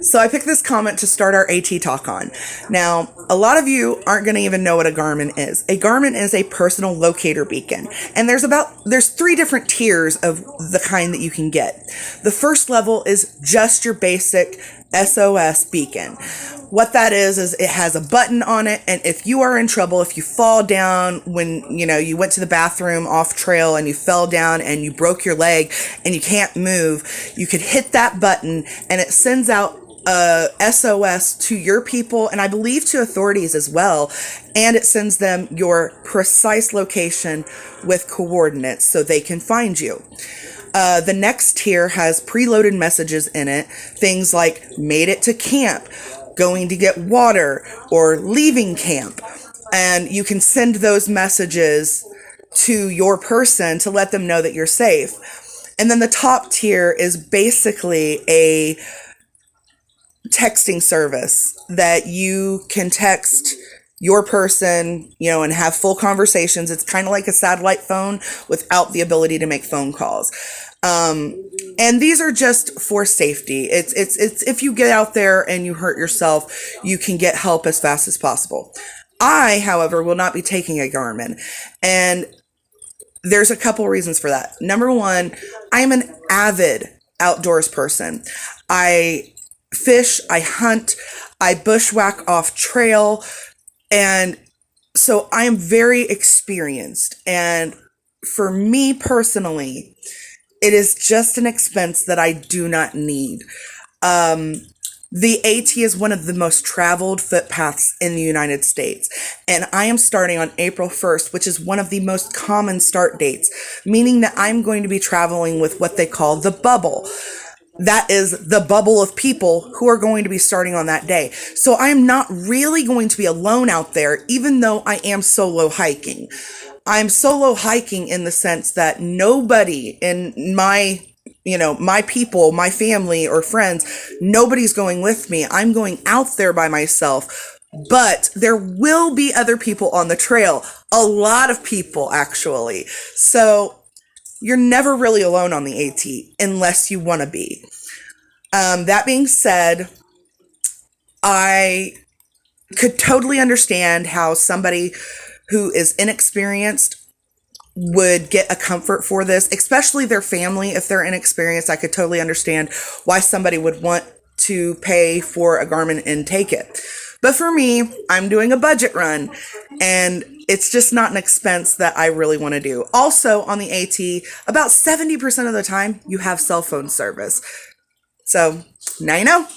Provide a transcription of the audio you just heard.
So I picked this comment to start our AT talk on. Now, a lot of you aren't going to even know what a Garmin is. A Garmin is a personal locator beacon, and there's 3 different tiers of the kind that you can get. The first level is just your basic SOS beacon. What that is it has a button on it, and if you are in trouble, if you fall down when, you went to the bathroom off trail and you fell down and you broke your leg and you can't move, you could hit that button and it sends out SOS to your people, and I believe to authorities as well, and it sends them your precise location with coordinates so they can find you. The next tier has preloaded messages in it, things like made it to camp, going to get water, or leaving camp, and you can send those messages to your person to let them know that you're safe. And then the top tier is basically a texting service that you can text your person, and have full conversations. It's kind of like a satellite phone without the ability to make phone calls. And these are just for safety. It's if you get out there and you hurt yourself, you can get help as fast as possible. I, however, will not be taking a Garmin, and there's a couple reasons for that. Number one, I'm an avid outdoors person. I fish, I hunt, I bushwhack off trail, and so I am very experienced. And for me personally, it is just an expense that I do not need. The AT is one of the most traveled footpaths in the United States, and I am starting on April 1st, which is one of the most common start dates, meaning that I'm going to be traveling with what they call the bubble. That is the bubble of people who are going to be starting on that day. So I'm not really going to be alone out there, even though I am solo hiking. I'm solo hiking in the sense that nobody in my people, my family or friends, nobody's going with me. I'm going out there by myself, but there will be other people on the trail. A lot of people, actually. So you're never really alone on the AT unless you want to be. That being said, I could totally understand how somebody who is inexperienced would get a comfort for this, especially their family. If they're inexperienced, I could totally understand why somebody would want to pay for a Garmin and take it. But for me, I'm doing a budget run, and it's just not an expense that I really want to do. Also, on the AT, about 70% of the time, you have cell phone service. So, now you know.